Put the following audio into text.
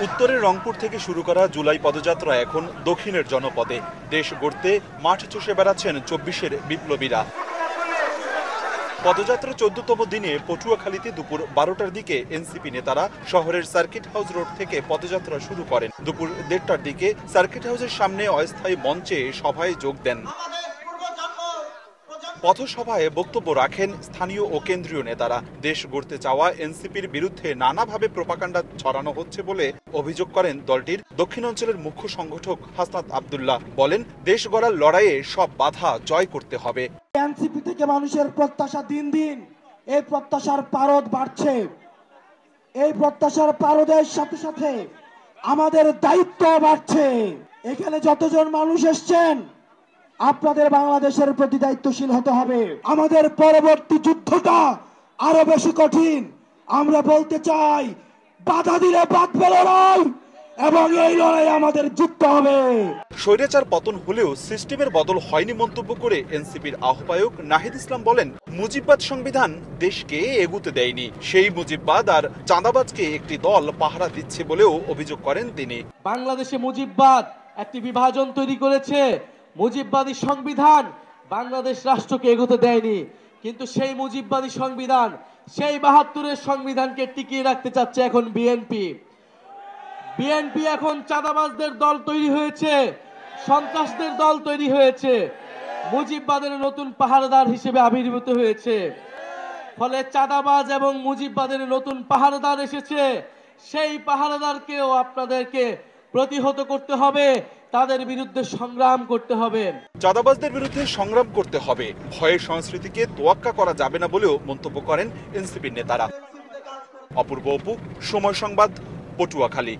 উত্তরের রংপুর থেকে শুরু করা জুলাই পদযাত্রা এখন দক্ষিণের জনপদে। দেশ গড়তে মাঠ চষে বেড়াচ্ছেন ২৪-এর বিপ্লবীরা। পদযাত্রার ১৪তম দিনে পটুয়াখালীতে দুপুর ১২টার দিকে এনসিপি নেতারা শহরের সার্কিট হাউস রোড থেকে পদযাত্রা শুরু করেন। দুপুর ১:৩০টার দিকে সার্কিট হাউসের সামনে অস্থায়ী মঞ্চে সভায় যোগ দেন। পথসভায় বক্তব্য রাখেন স্থানীয় ও কেন্দ্রীয় নেতারা। দেশ গড়তে চাওয়া এনসিপির বিরুদ্ধে নানাভাবে প্রোপাগান্ডা ছড়ানো হচ্ছে বলে অভিযোগ করেন দলটির দক্ষিণ অঞ্চলের মুখ্য সংগঠক হাসনাত আব্দুল্লাহ। বলেন, দেশ গড়ার লড়াইয়ে সব বাধা জয় করতে হবে। এনসিপি থেকে মানুষের প্রত্যাশা দিন দিন এই প্রত্যাশার পারদ বাড়ছে। এই প্রত্যাশার পারদের সাথে সাথে আমাদের দায়িত্ব বাড়ছে। এখানে যতজন মানুষ এসছেন, আপনাদের বাংলাদেশের প্রতি দায়িত্বশীল হতে হবে। আমাদের পরবর্তী যুদ্ধটা আরো বেশি কঠিন। আমরা বলতে চাই, বাধা দিলে বাঁধবে লড়াই, এবং এই লড়াই আমাদের জিততে হবে। স্বৈরাচার পতন হলেও সিস্টেমের বদল হয়নি মন্তব্য করে এনসিপির আহ্বায়ক নাহিদ ইসলাম বলেন, মুজিববাদ সংবিধান দেশকে এগুতে দেয়নি। সেই মুজিববাদ আর চাঁদাবাজকে একটি দল পাহারা দিচ্ছে বলেও অভিযোগ করেন তিনি। বাংলাদেশে মুজিববাদ একটি বিভাজন তৈরি করেছে। মুজিববাদী সংবিধান বাংলাদেশ রাষ্ট্রকে এগোতে দেয়নি, কিন্তু সেই মুজিববাদী সংবিধান, সেই ৭২-এর সংবিধানকে টিকিয়ে রাখতে চাচ্ছে এখন বিএনপি। এখন চাঁদাবাজদের দল তৈরি হয়েছে, সন্ত্রাসদের দল তৈরি হয়েছে, মুজিববাদের নতুন পাহারাদার হিসেবে আবির্ভূত হয়েছে। ফলে চাঁদাবাজ এবং মুজিববাদের নতুন পাহারাদার এসেছে। সেই পাহারাদারকেও আপনাদেরকে প্রতিহত করতে হবে, তাদের বিরুদ্ধে সংগ্রাম করতে হবে। চাঁদাবাজদের বিরুদ্ধে সংগ্রাম করতে হবে, ভয়ের সংস্কৃতিকে তোয়াক্কা করা যাবে না বলেও মন্তব্য করেন এনসিপির নেতারা। অপূর্ব অপু, সময় সংবাদ, পটুয়াখালী।